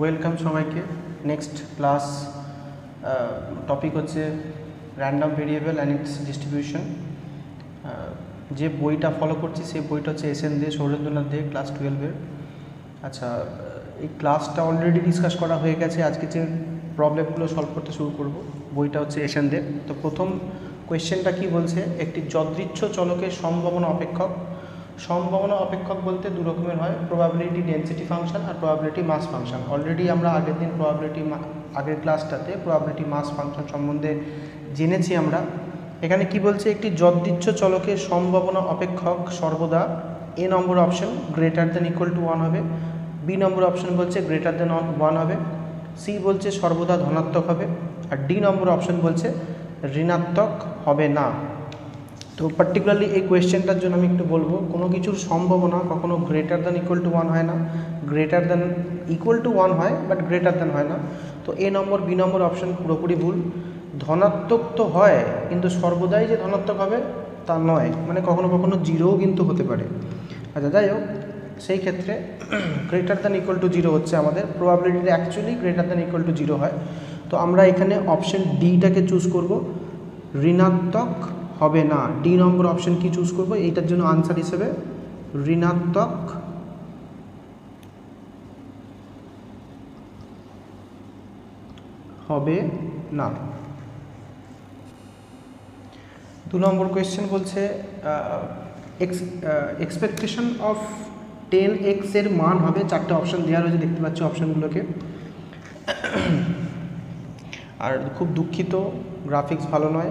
Welcome সবাইকে। Next class topic হচ্ছে random variable and it's distribution. যে বইটা ফলো করছি সেই বইটা হচ্ছে এসএন দে, সৌরেন্দ্রনাথ দে, ক্লাস 12-এর। আচ্ছা, এই ক্লাসটা অলরেডি ডিসকাস করা হয়ে গেছে। আজকে যে প্রবলেমগুলো সলভ করতে শুরু করব, বইটা হচ্ছে এসএন দে। তো প্রথম কোয়েশ্চেনটা কি বলছে, একটি যদৃচ্ছ চলকের সম্ভাবনা অপেক্ষক। সম্ভাবনা অপেক্ষক বলতে দু রকমের হয়, প্রবাবিলিটি ডেন্সিটি ফাংশন আর প্রবাবিলিটি মাস ফাংশন। অলরেডি আমরা আগের দিন আগের ক্লাসটাতে প্রবাবিলিটি মাস ফাংশন সম্বন্ধে জেনেছি আমরা। এখানে কি বলছে, একটি যদৃচ্ছ চলকের সম্ভাবনা অপেক্ষক সর্বদা A number option greater than equal to 1 হবে, বি নম্বর অপশন বলছে গ্রেটার দেন 1 হবে, সি বলছে সর্বদা ধনাত্মক হবে, আর ডি নম্বর অপশন বলছে ঋণাত্মক হবে না। তো পার্টিকুলারলি এই কোয়েশ্চেনটার জন্য আমি একটু বলবো, কোনো কিছুর সম্ভাবনা কখনো গ্রেটার দ্যান ইকুয়াল টু 1 হয় না, গ্রেটার দ্যান ইকুয়াল টু 1 হয় বাট গ্রেটার দ্যান হয় না। তো এ নম্বর বি নম্বর অপশন পুরোপুরি ভুল। ধনাত্মক তো হয় কিন্তু সর্বদাই যে ধনাত্মক হবে তা নয়, মানে কখনো কখনো জিরোও কিন্তু হতে পারে। আচ্ছা, যাই হোক, সেই ক্ষেত্রে গ্রেটার দ্যান ইকুয়াল টু 0 হচ্ছে আমাদের probability, actually greater than equal to 0 হয়। তো আমরা এখানে অপশন ডিটাকে চুজ করব, ঋণাত্মক হবে না। ডি নম্বর অপশন কি চুজ করব, এইটার জন্য আনসার হিসেবে ঋণাত্মক হবে না। 2 নম্বর কোয়েশ্চেন বলছে এক্সপেকটেশন অফ 10x এর মান হবে, 4টে অপশন দেওয়া রয়েছে, দেখতে পাচ্ছি অপশনগুলোকে। আর খুব দুঃখিত, গ্রাফিক্স ভালো নয়,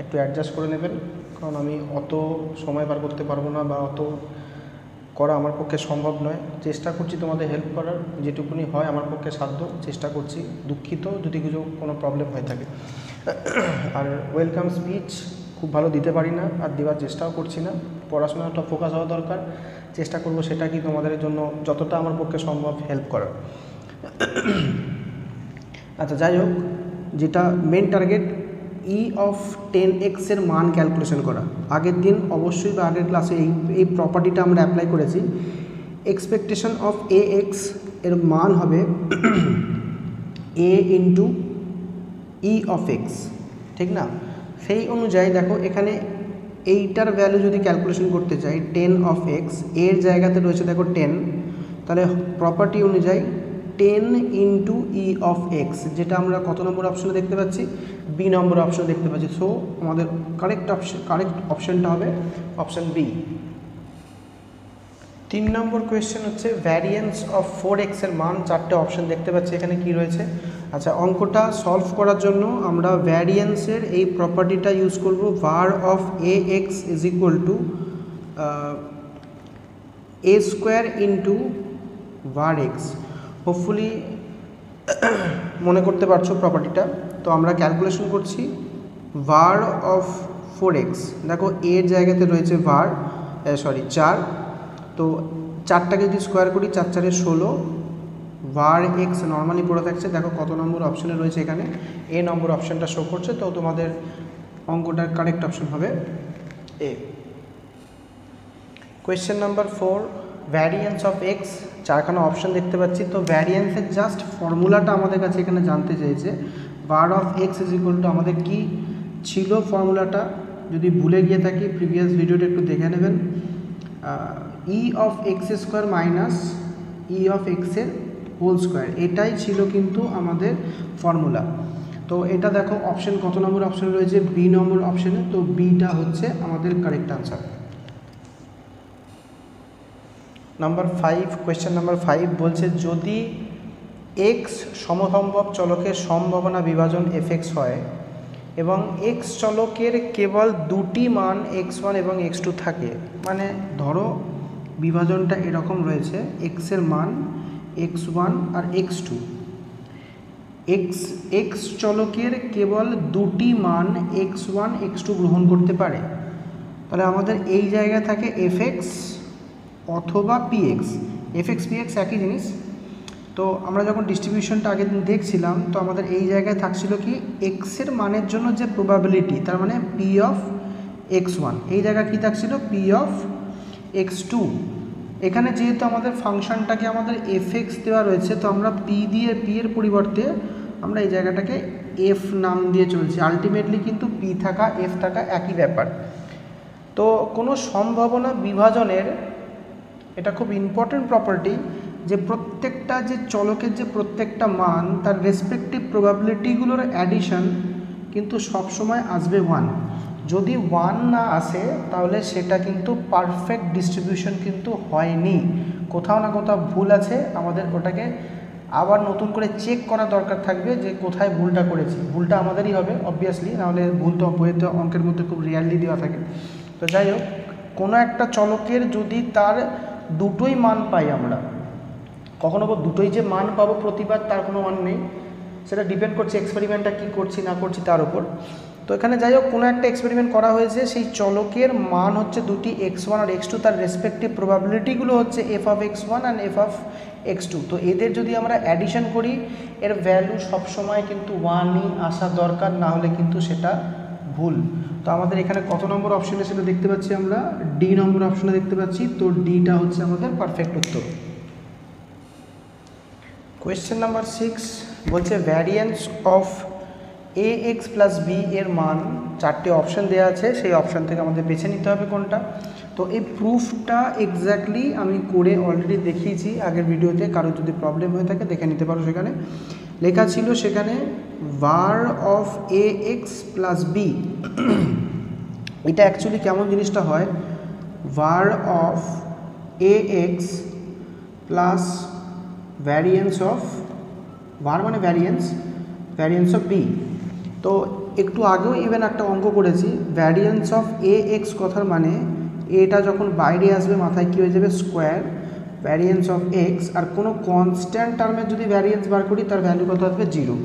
একটু অ্যাডজাস্ট করে নেবেন, কারণ আমি অত সময় বার করতে পারবো না বা অত করা আমার পক্ষে সম্ভব নয়। চেষ্টা করছি তোমাদের হেল্প করার, যেটুকুনি হয় আমার পক্ষে সাধ্য চেষ্টা করছি। দুঃখিত যদি কোনো প্রবলেম হয়ে থাকে। আর ওয়েলকাম স্পিচ খুব ভালো দিতে পারি না, আর দেওয়ার চেষ্টাও করছি না। পড়াশোনাটা ফোকাস হওয়া দরকার, চেষ্টা করব সেটা কি তোমাদের জন্য যতটা আমার পক্ষে সম্ভব হেল্প করার। আচ্ছা, যাই হোক, যেটা main target E of 10x এর মান ক্যালকুলেশন করা। আগের দিন অবশ্যই বা আগের ক্লাসে এই প্রপার্টিটা আমরা অ্যাপ্লাই করেছি। এক্সপেকটেশন অফ ax এর মান হবে a into E of x, ঠিক না? সেই অনুযায়ী দেখো, এখানে এইটার ভ্যালু যদি ক্যালকুলেশন করতে চাই 10 অফ এক্স, এর জায়গাতে রয়েছে দেখো 10, তাহলে প্রপার্টি অনুযায়ী 10 ইন্টু ই অফ এক্স, যেটা আমরা কত নম্বর অপশনে দেখতে পাচ্ছি, বি নম্বর অপশনে দেখতে পাচ্ছি। সো আমাদের কারেক্ট অপশনটা হবে অপশন বি। 3 নম্বর কোয়েশ্চেন হচ্ছে ভ্যারিয়েন্স অফ 4x এর মান, 4টে অপশন দেখতে পাচ্ছি এখানে কি রয়েছে। আচ্ছা, অঙ্কটা সলভ করার জন্য আমরা ভ্যারিয়েন্সের এই প্রপার্টিটা ইউজ করব, var of ax is equal two a square into var x। Hopefully মনে করতে পারছো প্রপার্টিটা। তো আমরা ক্যালকুলেশন করছি var অফ 4x, দেখো এর জায়গাতে রয়েছে চার, তো 4টাকে যদি স্কোয়ার করি 4 4 16, var x নর্মালি পড়ে থাকছে। দেখো কত নম্বর অপশনে রয়েছে, এখানে এ নম্বর অপশনটা শো করছে। তো তোমাদের অঙ্কটার কারেক্ট অপশন হবে এ। Question number 4, variance of X, 4খানা অপশন দেখতে পাচ্ছি। তো ভ্যারিয়েন্সের জাস্ট ফর্মুলাটা আমাদের কাছে এখানে জানতে চেয়েছে। var of x is equal two, আমাদের কি ছিল ফর্মুলাটা, যদি ভুলে গিয়ে থাকি প্রিভিয়াস ভিডিওটা একটু দেখে নেবেন। ই of x square minus E of এক্সের হোল স্কোয়ার, এটাই ছিল কিন্তু আমাদের ফর্মুলা। তো এটা দেখো অপশন কত নম্বর অপশন রয়েছে, বি নম্বর অপশনে। তো বিটা হচ্ছে আমাদের correct answer. Number 5, question number 5 বলছে যদি এক্স সমসম্ভব চলকের সম্ভাবনা বিভাজন fx হয় এবং এক্স চলকের কেবল দুটি মান x1 এবং x2 থাকে, মানে ধরো বিভাজনটা এরকম রয়েছে, এক্সের মান x1 আর x2, এক্স চলকের কেবল দুটি মান x1 x2 গ্রহণ করতে পারে, তাহলে আমাদের এই জায়গায় থাকে fx অথবা px। fx px একই জিনিস। তো আমরা যখন ডিস্ট্রিবিউশনটা আগের দিন দেখছিলাম, তো আমাদের এই জায়গায় থাকছিল কি এক্সের মানের জন্য যে প্রবাবিলিটি, তার মানে p অফ x1, এই জায়গায় কি থাকছিল p অফ x2, এখানে যেহেতু আমাদের ফাংশনটাকে আমাদের এফএক্স দেওয়া রয়েছে, তো আমরা পি এর পরিবর্তে আমরা এই জায়গাটাকে এফ নাম দিয়ে চলছি। আলটিমেটলি কিন্তু পি থাকা এফ থাকা একই ব্যাপার। তো কোনো সম্ভাবনা বিভাজনের এটা খুব ইম্পর্টেন্ট প্রপার্টি যে প্রত্যেকটা যে চলকের যে প্রত্যেকটা মান তার রেসপেক্টিভ প্রবাবিলিটিগুলোর অ্যাডিশন কিন্তু সবসময় আসবে 1। যদি 1 না আসে তাহলে সেটা কিন্তু পারফেক্ট ডিস্ট্রিবিউশন কিন্তু হয়নি, কোথাও না কোথাও ভুল আছে। আমাদের ওটাকে আবার নতুন করে চেক করা দরকার থাকবে যে কোথায় ভুলটা করেছি। ভুলটা আমাদেরই হবে অবভিয়াসলি, নাহলে ভুল তো বইতে অঙ্কের মধ্যে খুব রিয়ারলি দেওয়া থাকে। তো যাই হোক, কোনো একটা চলকের যদি তার দুটোই মান পাই আমরা, কখনো দুটোই যে মান পাবো প্রতিবার তার কোনো মান নেই, সেটা ডিপেন্ড করছে এক্সপেরিমেন্টটা কী করছি না করছি তার উপর। তো এখানে যাই হোক, কোনো একটা এক্সপেরিমেন্ট করা হয়েছে, সেই চলকের মান হচ্ছে দুটি x1 আর x2, তার রেসপেক্টিভ প্রবাবিলিটিগুলো হচ্ছে f of x1 and f of x2। তো এদের যদি আমরা অ্যাডিশন করি এর ভ্যালু সবসময় কিন্তু 1ই আসা দরকার, না হলে কিন্তু সেটা ভুল। তো আমাদের এখানে কত নম্বর অপশানে সেটা দেখতে পাচ্ছি আমরা, ডি নম্বর অপশানে দেখতে পাচ্ছি। তো ডিটা হচ্ছে আমাদের পারফেক্ট উত্তর। কোয়েশ্চেন নাম্বার 6 বলছে variance of ax plus B এর মান, 4টে অপশান দেওয়া আছে, সেই অপশান থেকে আমাদের বেছে নিতে হবে কোনটা। তো এই প্রুফটা এক্স্যাক্টলি আমি করে অলরেডি দেখিয়েছি আগের ভিডিওতে, কারো যদি প্রবলেম হয়ে থাকে দেখে নিতে পারো। সেখানে লেখা ছিল সেখানে var of ax plus B. এটা অ্যাকচুয়ালি কেমন জিনিসটা হয়, var of ax plus variance of, var মানে ভ্যারিয়েন্স অফ বি। তো একটু আগেও ইভেন একটা অঙ্ক করেছি, ভ্যারিয়েন্স অফ ax কথার মানে এটা যখন বাইরে আসবে মাথায় কী হয়ে যাবে, স্কোয়ার ভ্যারিয়েন্স অফ এক্স, আর কোনো কনস্ট্যান্ট টার্মের যদি ভ্যারিয়েন্স বার করি তার ভ্যালু কত আসবে, 0।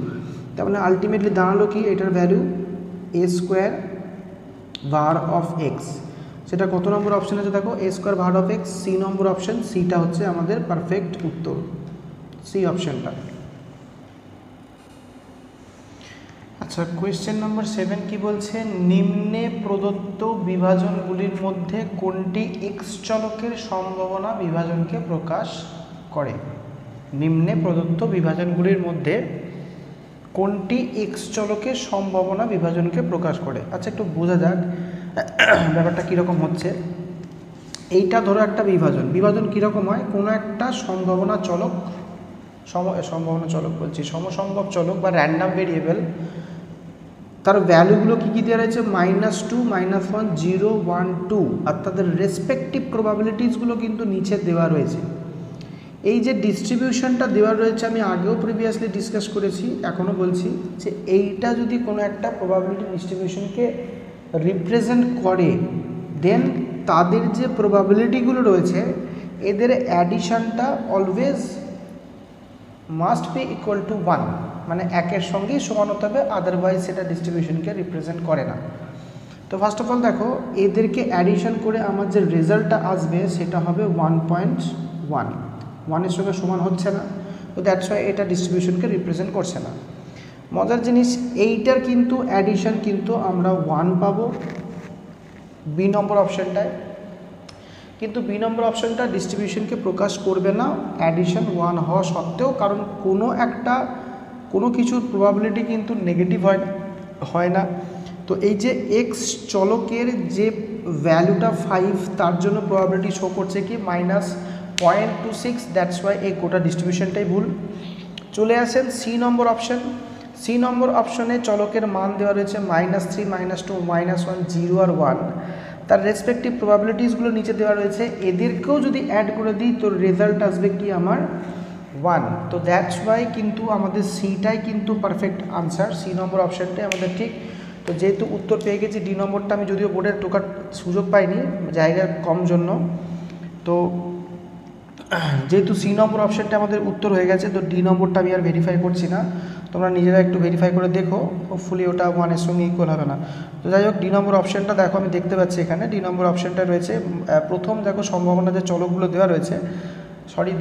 তার মানে আলটিমেটলি দাঁড়ালো কি, এটার value a square var of X. সেটা কত নম্বর অপশান আছে দেখো, a square var of X, C number option. সিটা হচ্ছে আমাদের পারফেক্ট উত্তর, সি অপশানটা। আচ্ছা, কোয়েশ্চেন নাম্বার 7 কি বলছে, নিম্নে প্রদত্ত বিভাজনগুলির মধ্যে কোনটি এক্স চলকের সম্ভাবনা বিভাজনকে প্রকাশ করে। নিম্নে প্রদত্ত বিভাজনগুলির মধ্যে কোনটি এক্স চলকের সম্ভাবনা বিভাজনকে প্রকাশ করে। আচ্ছা, একটু বোঝা যাক ব্যাপারটা কীরকম হচ্ছে। এইটা ধরো একটা বিভাজন কীরকম হয়, কোনো একটা সম্ভাবনা চলক সমসম্ভব চলক বা র্যান্ডাম ভেরিয়েবল, তার ভ্যালুগুলো কী কী দেওয়া রয়েছে, -2, -1, 0, 1, 2, আর তাদের রেসপেক্টিভ প্রবাবিলিটিসগুলো কিন্তু নিচে দেওয়া রয়েছে। এই যে ডিস্ট্রিবিউশনটা দেওয়া রয়েছে আমি আগেও প্রিভিয়াসলি ডিসকাস করেছি, এখনও বলছি যে এইটা যদি কোনো একটা প্রবাবিলিটি ডিস্ট্রিবিউশনকে রিপ্রেজেন্ট করে, দেন তাদের যে প্রবাবিলিটিগুলো রয়েছে এদের অ্যাডিশনটা always must be equal to 1, মানে একের সঙ্গেই সমান হতে হবে, আদারওয়াইজ সেটা ডিস্ট্রিবিউশনকে রিপ্রেজেন্ট করে না। তো ফার্স্ট অফ অল দেখো, এদেরকে অ্যাডিশন করে আমার যে রেজাল্টটা আসবে সেটা হবে 1.1, 1-এর সঙ্গে সমান হচ্ছে না, তো দ্যাটস ওয়াই এটা ডিস্ট্রিবিউশনকে রিপ্রেজেন্ট করছে না। মজার জিনিস, এইটার কিন্তু অ্যাডিশন কিন্তু আমরা 1 পাবো বি নম্বর অপশানটায়, কিন্তু বি নম্বর অপশানটা ডিস্ট্রিবিউশনকে প্রকাশ করবে না অ্যাডিশন 1 হওয়া সত্ত্বেও, কারণ কোনো কিছুর প্রবাবিলিটি কিন্তু নেগেটিভ হয় না। তো এই যে এক্স চলকের যে ভ্যালুটা 5, তার জন্য প্রবাবিলিটি শো করছে কি -0.26, দ্যাটস ওয়াই এই গোটা ডিস্ট্রিবিউশনটাই ভুল। চলে আসেন সি নম্বর অপশান। সি নম্বর অপশানে চলকের মান দেওয়া রয়েছে -3, -2, -1, 0 আর 1, তার রেসপেক্টিভ প্রবাবিলিটিসগুলো নিচে দেওয়া রয়েছে, এদেরকেও যদি অ্যাড করে দিই তো রেজাল্ট আসবে কি আমার 1। তো দ্যাটস ওয়াই কিন্তু আমাদের সিটাই কিন্তু পারফেক্ট আনসার, সি নম্বর অপশানটাই আমাদের ঠিক। তো যেহেতু উত্তর পেয়ে গেছি, ডি নম্বরটা আমি যদিও বোর্ডের টোকার সুযোগ পাইনি, জায়গা কম জন্য, তো যেহেতু সি নম্বর অপশানটা আমাদের উত্তর হয়ে গেছে, তো ডি নম্বরটা আমি আর ভেরিফাই করছি না, তোমরা নিজেরা একটু ভেরিফাই করে দেখো, হোপফুলি ওটা 1-এর সঙ্গে ইকুয়াল হবে না। তো যাই হোক, ডি নম্বর অপশানটা দেখো, আমি দেখতে পাচ্ছি এখানে ডি নম্বর অপশানটা রয়েছে প্রথম। দেখো সম্ভাবনা যে চলকগুলো দেওয়া রয়েছে,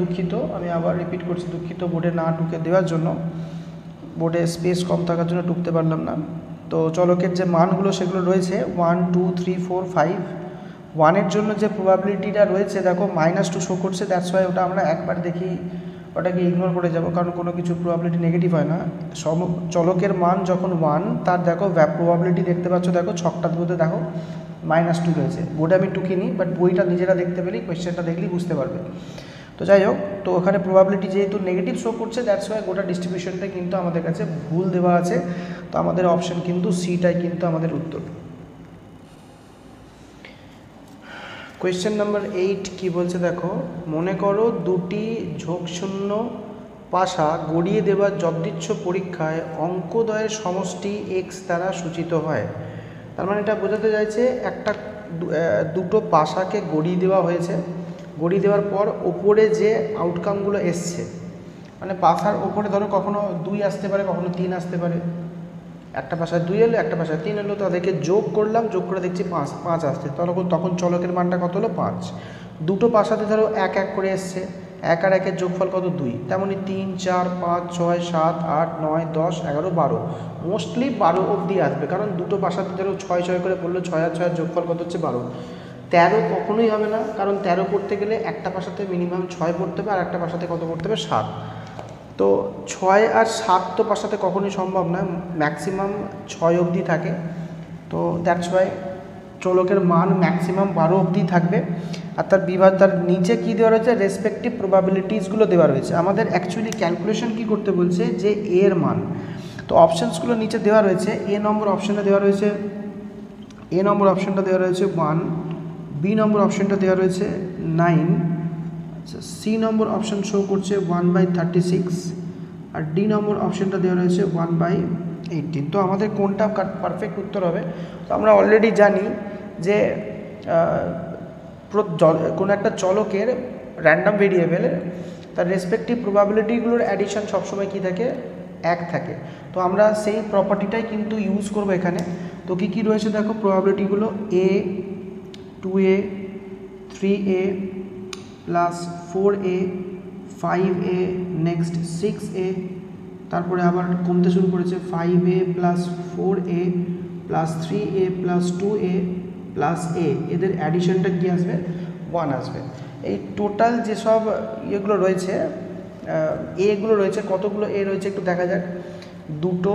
দুঃখিত, আমি আবার রিপিট করছি, দুঃখিত বোর্ডে না টুকে দেওয়ার জন্য, বোর্ডে স্পেস কম থাকার জন্য টুকতে পারলাম না। তো চলকের যে মানগুলো সেগুলো রয়েছে 1, 2, 3, 4, 5, ওয়ানের জন্য যে প্রবাবিলিটিটা রয়েছে দেখো -2 শো করছে, দ্যাটস ওয়াই ওটা আমরা একবার দেখি ওটাকে ইগনোর করে যাব, কারণ কোনো কিছু প্রবাবিলিটি নেগেটিভ হয় না। চলকের মান যখন 1 তার দেখো প্রবাবিলিটি দেখতে পাচ্ছ, দেখো ছকটার মধ্যে দেখো -2 রয়েছে। বোর্ডে আমি টুকিনি, বাট বইটা নিজেরা দেখতে পেলেই কোয়েশ্চেনটা দেখলেই বুঝতে পারবে। তো যাই হোক, তো ওখানে প্রবাবিলিটি যেহেতু নেগেটিভ শো করছে, দ্যাটস ওয়াই গোটা ডিস্ট্রিবিউশনটা কিন্তু আমাদের কাছে ভুল দেওয়া আছে। তো আমাদের অপশন কিন্তু সিটাই কিন্তু আমাদের উত্তর। কোয়েশ্চেন নাম্বার 8 কি বলছে দেখো, মনে করো দুটি ঝোঁকশূন্য পাশা গড়িয়ে দেওয়ার যদৃচ্ছ পরীক্ষায় অঙ্কদ্বয়ের সমষ্টি x দ্বারা সূচিত হয়। তার মানে এটা বোঝাতে চাইছে দুটো পাশাকে গড়িয়ে দেওয়া হয়েছে, গড়িয়ে দেওয়ার পর ওপরে যে আউটকামগুলো এসছে, মানে পাশার ওপরে ধরো কখনো 2 আসতে পারে, কখনো 3 আসতে পারে। একটা পাশায় 2 এলো, একটা পাশায় 3 এলো, তাদেরকে যোগ করলাম, যোগ করে দেখছি 5 আসছে, তখন চলকের মানটা কত হলো 5। দুটো পাশাতে ধরো 1 1 করে এসছে, 1 আর 1-এর যোগফল কত 2, তেমনই 3 4 5 6 7 8 9 10 11 12, মোস্টলি 12 অবধি আসবে, কারণ দুটো পাশাতে ধরো 6 6 করে পড়লো, 6 আর 6-এর যোগফল কত হচ্ছে 12। 13 কখনোই হবে না, কারণ 13 পড়তে গেলে একটা পাশাতে মিনিমাম 6 পড়তে হবে, আর একটা পাশাতে কত পড়তে হবে 7। তো 6 আর 7 তো পাশাতে কখনোই সম্ভব নয়, ম্যাক্সিমাম 6 অবধি থাকে। তো দ্যাটস ওয়াই চলকের মান ম্যাক্সিমাম 12 অবধি থাকবে। আর তার নিচে কী দেওয়া রয়েছে, রেসপেক্টিভ প্রবাবিলিটিসগুলো দেওয়া রয়েছে। আমাদের অ্যাকচুয়ালি ক্যালকুলেশন কী করতে বলছে, যে এর মান, তো অপশানসগুলো নিচে দেওয়া রয়েছে। নম্বর অপশানটা দেওয়া রয়েছে, নম্বর অপশানটা দেওয়া রয়েছে 1, নম্বর অপশানটা দেওয়া রয়েছে 9, আচ্ছা নম্বর অপশান শো করছে 1/36, আর নম্বর অপশানটা দেওয়া রয়েছে 1/18। তো আমাদের কোনটা পারফেক্ট উত্তর হবে? তো আমরা অলরেডি জানি যে কোনো একটা চলকের র্যান্ডম ভেরিয়েবলের তার রেসপেক্টিভ প্রবাবিলিটিগুলোর অ্যাডিশন সবসময় কী থাকে, 1 থাকে। তো আমরা সেই প্রপার্টিটাই কিন্তু ইউজ করব এখানে। তো কী কী রয়েছে দেখো প্রবাবিলিটিগুলো, a 2a 3a plus 4a 5a next 6a, তারপরে আবার কমতে শুরু করেছে 5a plus 4a plus 3a plus 2a plus a, এদের অ্যাডিশনটা কী আসবে, 1 আসবে। এই টোটাল যেসব ইয়েগুলো রয়েছে, এগুলো রয়েছে, কতগুলো এ রয়েছে একটু দেখা যাক। দুটো,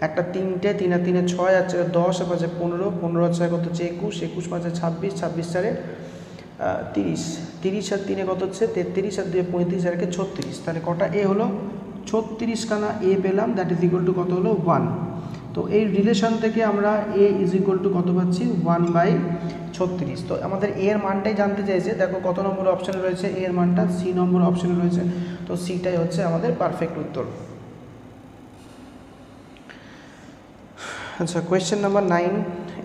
একটা 3টে, 3 আর 3 6, আর 10, আর 5 15, 15 আর 6 কত হচ্ছে 21, 21 5 26, 26 4 30, 30 আর 3 কত হচ্ছে 33, আর 2 35, আর 36, তাহলে কটা এ হলো 36 খানা এ পেলাম, দ্যাট ইজ ইকুয়াল টু কত হলো 1। তো এই রিলেশন থেকে আমরা এ ইজ ইকুয়াল টু কত পাচ্ছি, 1/36। তো আমাদের এর মানটাই জানতে চাইছে, দেখো কত নম্বর অপশানে রয়েছে, এর মানটা সি নম্বর অপশানে রয়েছে। তো সিটাই হচ্ছে আমাদের পারফেক্ট উত্তর। আচ্ছা কোয়েশ্চেন নাম্বার 9,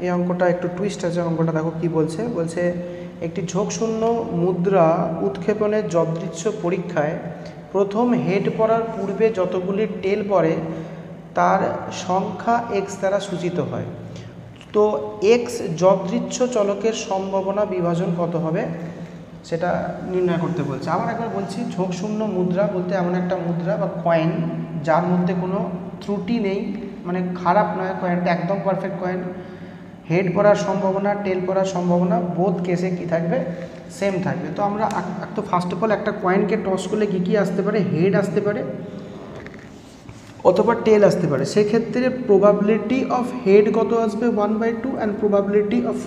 এই অঙ্কটা একটু টুইস্ট আছে। অঙ্কটা দেখো কি বলছে, বলছে একটি ঝোঁকশূন্য মুদ্রা উৎক্ষেপণের যদৃচ্ছ পরীক্ষায় প্রথম হেড পড়ার পূর্বে যতগুলি টেল পড়ে তার সংখ্যা x দ্বারা সূচিত হয়। তো x যদৃচ্ছ চলকের সম্ভাবনা বিভাজন কত হবে সেটা নির্ণয় করতে বলছে। আবার একবার বলছি, ঝোঁকশূন্য মুদ্রা বলতে এমন একটা মুদ্রা বা কয়েন যার মধ্যে কোনো ত্রুটি নেই, মানে খারাপ নয়, কয়েনটা একদম পারফেক্ট কয়েন। হেড পড়ার সম্ভাবনা, টেল পড়ার সম্ভাবনা বোথ কেসে কী থাকবে, সেম থাকবে। তো আমরা তো ফার্স্ট অফ অল একটা কয়েনকে টস করলে কী কী আসতে পারে, হেড আসতে পারে অথবা টেল আসতে পারে। সেক্ষেত্রে প্রবাবিলিটি অফ হেড কত আসবে 1/2, অ্যান্ড প্রবাবিলিটি অফ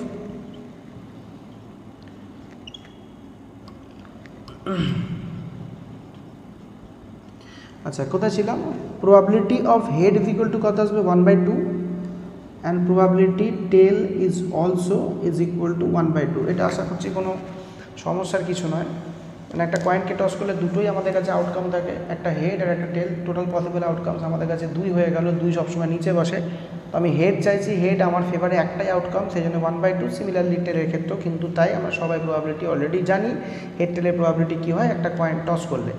আচ্ছা কোথায় ছিলাম, probability of head is equal to কত আসবে 1/2, and probability tail is also is equal to 1/2। এটা আশা করছি কোনো সমস্যার কিছু নয়। মানে একটা কয়েনকে টস করলে দুটোই আমাদের কাছে আউটকাম থাকে, একটা হেড আর একটা টেল, টোটাল পসিবল আউটকামস আমাদের কাছে 2 হয়ে গেল, 2 সবসময় নিচে বসে। তো আমি হেড চাইছি, হেড আমার ফেভারে একটাই আউটকাম, সেই জন্য 1/2। সিমিলারলি টেলের ক্ষেত্রেও কিন্তু তাই, আমরা সবাই প্রবাবিলিটি অলরেডি জানি হেড টেলের প্রবাবিলিটি কী হয় একটা কয়েন টস করলে।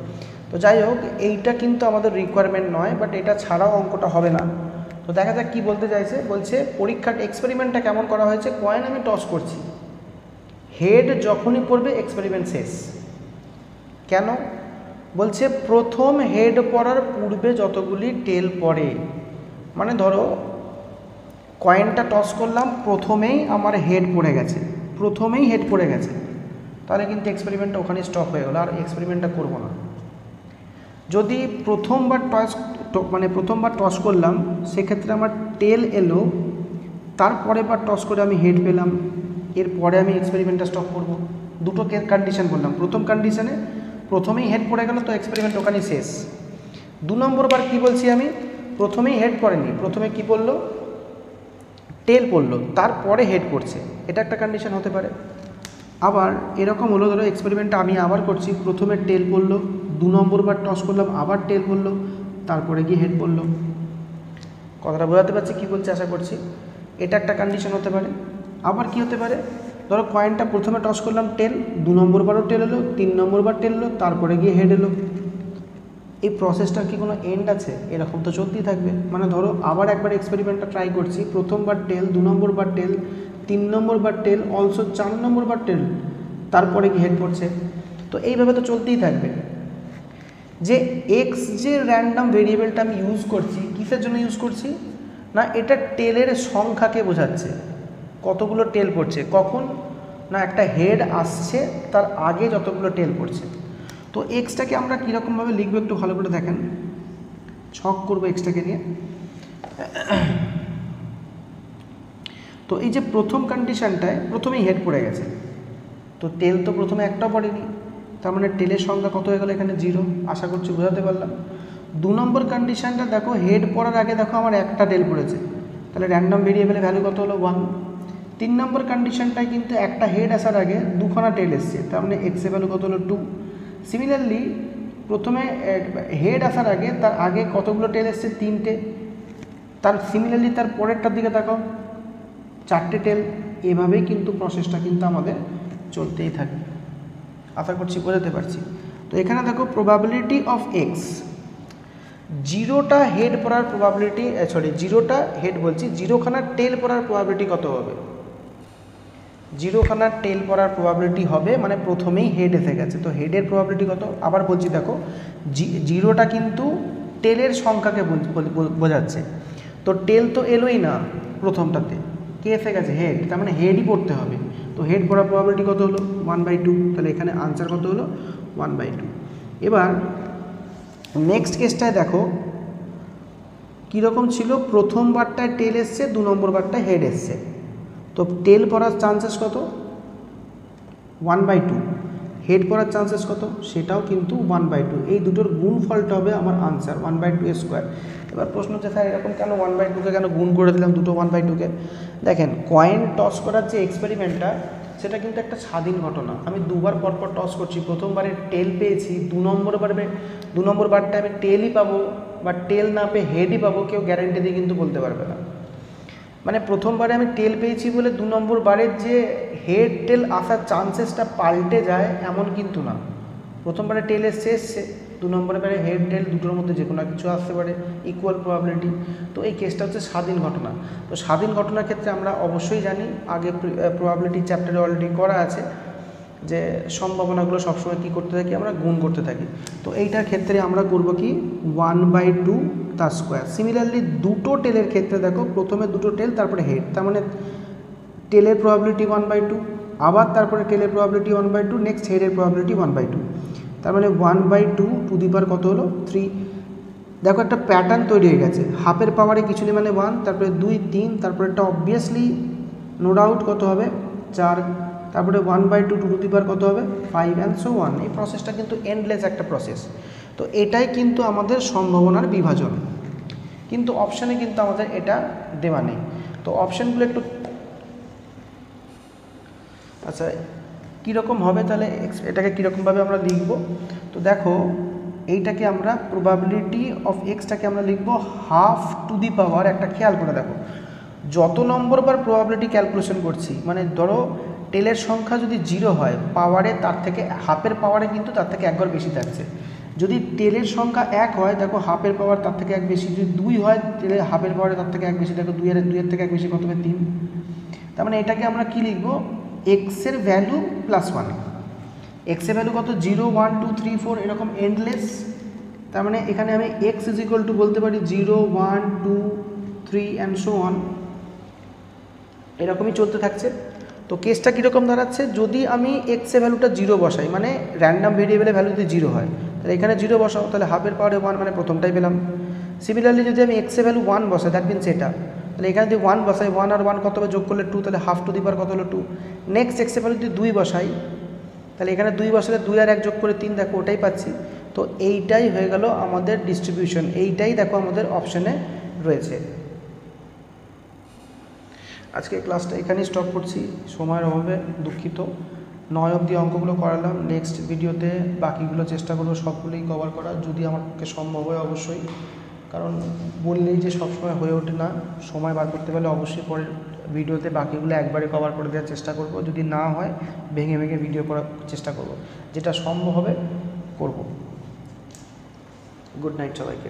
তো যাই হোক, এইটা কিন্তু আমাদের রিকোয়ারমেন্ট নয়, বাট এটা ছাড়াও অঙ্কটা হবে না। তো দেখা যাক কী বলতে চাইছে, বলছে পরীক্ষার এক্সপেরিমেন্টটা কেমন করা হয়েছে, কয়েন আমি টস করছি, হেড যখনই পড়বে এক্সপেরিমেন্ট শেষ। কেন বলছে, প্রথম হেড পড়ার পূর্বে যতগুলি টেল পড়ে, মানে ধরো কয়েনটা টস করলাম, প্রথমেই আমার হেড পড়ে গেছে, প্রথমেই হেড পড়ে গেছে, তাহলে কিন্তু এক্সপেরিমেন্টটা ওখানে স্টপ হয়ে গেল, আর এক্সপেরিমেন্টটা করব না। যদি প্রথমবার টস করলাম, সেক্ষেত্রে আমার টেল এলো, তারপরে বার টস করে আমি হেড পেলাম, এরপরে আমি এক্সপেরিমেন্টটা স্টপ করব। দুটো কন্ডিশন বললাম। প্রথম কন্ডিশনে প্রথমেই হেড পড়ে গেল, তো এক্সপেরিমেন্ট ওখানেই শেষ। 2 নম্বর বার কী বলছি আমি, প্রথমেই হেড পড়েনি, প্রথমে কি পড়লো, টেল পড়লো, তারপরে হেড পড়ছে, এটা একটা কন্ডিশন হতে পারে। আবার এরকম হলো, ধরো এক্সপেরিমেন্টটা আমি আবার করছি, প্রথমে টেল পড়লো, 2 নম্বর বার টস করলাম, আবার টেল পড়লো, তারপরে গিয়ে হেড পড়লো। কথাটা বোঝাতে পারছি কী বলছি, আশা করছি। এটা একটা কন্ডিশন হতে পারে। আবার কি হতে পারে, ধরো কয়েনটা প্রথমে টস করলাম টেল, 2 নম্বর বারও টেল এলো, 3 নম্বর বার টেল এলো, তারপরে গিয়ে হেড এলো। এই প্রসেসটার কি কোনো এন্ড আছে? এরকম তো চলতেই থাকবে। মানে ধরো আবার একবার এক্সপেরিমেন্টটা ট্রাই করছি, প্রথমবার টেল, 2 নম্বর বার টেল, 3 নম্বর বার টেল, অলসো 4 নম্বর বার টেল, তারপরে কি হেড পড়ছে। তো এইভাবে তো চলতেই থাকবে। যে এক্স যে র্যান্ডম ভেরিয়েবলটা আমি ইউজ করছি, কিসের জন্য ইউজ করছি না, এটা টেলের সংখ্যাকে বোঝাচ্ছে, কতগুলো টেল পড়ছে, কখন না একটা হেড আসছে তার আগে যতগুলো টেল পড়ছে। তো এক্সটাকে আমরা কীরকমভাবে লিখবো একটু ভালো করে দেখেন, ছক করবো এক্সটাকে নিয়ে। তো এই যে প্রথম কন্ডিশনটায় প্রথমেই হেড পড়ে গেছে, তো টেল তো প্রথমে একটাও পড়েনি, তার মানে টেলের সংখ্যা কত হয়ে গেল এখানে 0, আশা করছি বোঝাতে পারলাম। 2 নম্বর কন্ডিশনটা দেখো, হেড পড়ার আগে দেখো আমার একটা টেল পড়েছে, তাহলে র্যান্ডম ভেরিয়েবলের ভ্যালু কত হলো 1। 3 নম্বর কন্ডিশনটায় কিন্তু একটা হেড আসার আগে দুখানা টেল এসছে, তার মানে এক্স এর ভ্যালু কত হলো 2। সিমিলারলি প্রথমে হেড আসার আগে তার আগে কতগুলো টেল এসছে, 3টে। তার সিমিলারলি তার পরেরটার দিকে দেখো 4টে টেল। এভাবেই কিন্তু প্রসেসটা কিন্তু আমাদের চলতেই থাকে, আশা করছি বোঝাতে পারছি। তো এখানে দেখো প্রবাবিলিটি অফ এক্স, 0টা হেড পড়ার প্রবাবিলিটি, 0টা হেড বলছি, 0খানা টেল পড়ার প্রবাবিলিটি কত হবে, 0খানা টেল পড়ার প্রবাবিলিটি হবে, মানে প্রথমেই হেড এসে গেছে, তো হেডের প্রবাবিলিটি কত। আবার বলছি দেখো, 0টা কিন্তু টেলের সংখ্যাকে বোঝাচ্ছে, তো টেল তো এলোই না প্রথমটাতে, কে এসে গেছে, হেড, তার মানে হেডই পড়তে হবে। তো হেড পড়ার প্রবাবিলিটি কত হলো 1/2, তাহলে এখানে আনসার কত হলো 1/2। এবার নেক্সট কেসটায় দেখো কীরকম ছিল, প্রথমবারটায় টেল এসছে, 2 নম্বর বারটায় হেড এসছে, তো টেল পড়ার চান্সেস কত 1/2, হেড পড়ার চান্সেস কত, সেটাও কিন্তু 1/2। এই দুটোর গুণফলটা হবে আমার আনসার 1/2²। এবার প্রশ্ন হচ্ছে স্যার এরকম কেন 1/2কে কেন গুণ করে দিলাম দুটো 1/2কে। দেখেন, কয়েন টস করার যে এক্সপেরিমেন্টটা, সেটা কিন্তু একটা স্বাধীন ঘটনা। আমি দুবার পরপর টস করছি, প্রথমবারে টেল পেয়েছি, 2 নম্বর বারটা আমি টেলই পাবো বা টেল না পেয়ে হেডই পাবো, কেউ গ্যারেন্টি দিয়ে কিন্তু বলতে পারবে না। মানে প্রথমবারে আমি টেল পেয়েছি বলে 2 নম্বর বারের যে হেড টেল আসার চান্সেসটা পাল্টে যায় এমন কিন্তু না। প্রথমবারে টেল এসছে, 2 নম্বরে বারে হেড টেল দুটোর মধ্যে যে কোনো কিছু আসতে পারে, ইকুয়াল প্রবাবিলিটি। তো এই কেসটা হচ্ছে স্বাধীন ঘটনা। তো স্বাধীন ঘটনার ক্ষেত্রে আমরা অবশ্যই জানি, আগে প্রবাবিলিটি চ্যাপ্টারে অলরেডি করা আছে, যে সম্ভাবনাগুলো সবসময় কী করতে থাকি, আমরা গুণ করতে থাকি। তো এইটার ক্ষেত্রে আমরা করব কি 1/2 তার স্কোয়ার। সিমিলারলি দুটো টেলের ক্ষেত্রে দেখো, প্রথমে দুটো টেল তারপরে হেড, তার মানে টেলের প্রবাবিলিটি 1/2, আবার তারপরে টেলের প্রবাবিলিটি 1/2, নেক্সট হেডের প্রবাবিলিটি 1/2, তার মানে 1/2 টু দি পাওয়ার কত হলো 3। দেখো একটা প্যাটার্ন তৈরি হয়ে গেছে, হাফের পাওয়ারে কিছু নেই মানে 1, তারপরে 2, 3, তারপরে একটা অবভিয়াসলি নো ডাউট কত হবে 4, তারপরে 1/2 টু দি পাওয়ার কত হবে 5 অ্যান্ড সো অন। এই প্রসেসটা কিন্তু এন্ডলেস একটা প্রসেস। তো এটাই কিন্তু আমাদের সম্ভাবনার বিভাজন, কিন্তু অপশানে কিন্তু আমাদের এটা দেওয়া নেই। তো অপশানগুলো একটু আচ্ছা কীরকম হবে, তাহলে এটাকে কীরকমভাবে আমরা লিখব। তো দেখো, এইটাকে আমরা প্রবাবিলিটি অফ এক্সটাকে আমরা লিখব হাফ টু দি পাওয়ার, একটা খেয়াল করে দেখো, যত নম্বর বার প্রবাবিলিটি ক্যালকুলেশন করছি, মানে ধরো টেলের সংখ্যা যদি 0 হয়, পাওয়ারে তার থেকে হাফের পাওয়ারে কিন্তু তার থেকে একবার বেশি থাকছে। যদি টেলের সংখ্যা 1 হয়, দেখো হাফের পাওয়ার তার থেকে 1 বেশি, যদি 2 হয় টেলের হাফের পাওয়ারে তার থেকে 1 বেশি, দেখো 2 এর থেকে 1 বেশি কত হবে 3। তার মানে এটাকে আমরা কি লিখব, এক্সের ভ্যালু +1, এক্সের ভ্যালু কত 0, 1, 2, 3, 4 এরকম এন্ডলেস। তার মানে এখানে আমি এক্স ইজ ইকুয়াল টু বলতে পারি 0, 1, 2, 3 অ্যান্ড সো অন, এরকমই চলতে থাকছে। তো তো কেসটা কীরকম দাঁড়াচ্ছে, যদি আমি এক্সে ভ্যালুটা 0 বসাই, মানে র্যান্ডাম ভেরিয়েবলের ভ্যালু যদি 0 হয় তাহলে এখানে 0 বসাও, তাহলে হাফের পাওয়ারে 1 মানে প্রথমটাই পেলাম। সিমিলারলি যদি আমি এক্সে ভ্যালু 1 বসাই, দ্যাট মিনস এটা, তাহলে এখানে যদি 1 বসাই, 1 আর 1 কত হবে, যোগ করলে 2, তাহলে হাফ টু দি পাওয়ার কত হলো 2। নেক্সট এক্সে ভ্যালু যদি 2 বসাই, তাহলে এখানে 2 বসালে 2 আর 1 যোগ করে 3, দেখো ওটাই পাচ্ছি। তো এইটাই হয়ে গেল আমাদের ডিস্ট্রিবিউশন, এইটাই দেখো আমাদের অপশানে রয়েছে। আজকে ক্লাসটা এখানেই স্টপ করছি, সময়ের অভাবে দুঃখিত। 9 অবধি অঙ্কগুলো করালাম, নেক্সট ভিডিওতে বাকিগুলো চেষ্টা করবো সবগুলোই কভার করার, যদি আমার পক্ষে সম্ভব হয় অবশ্যই, কারণ বললেই যে সবসময় হয়ে ওঠে না, সময় বার করতে পারলে অবশ্যই পরের ভিডিওতে বাকিগুলো একবারে কভার করে দেওয়ার চেষ্টা করব, যদি না হয় ভেঙে ভেঙে ভিডিও করার চেষ্টা করব, যেটা সম্ভব হবে করব। গুড নাইট সবাইকে।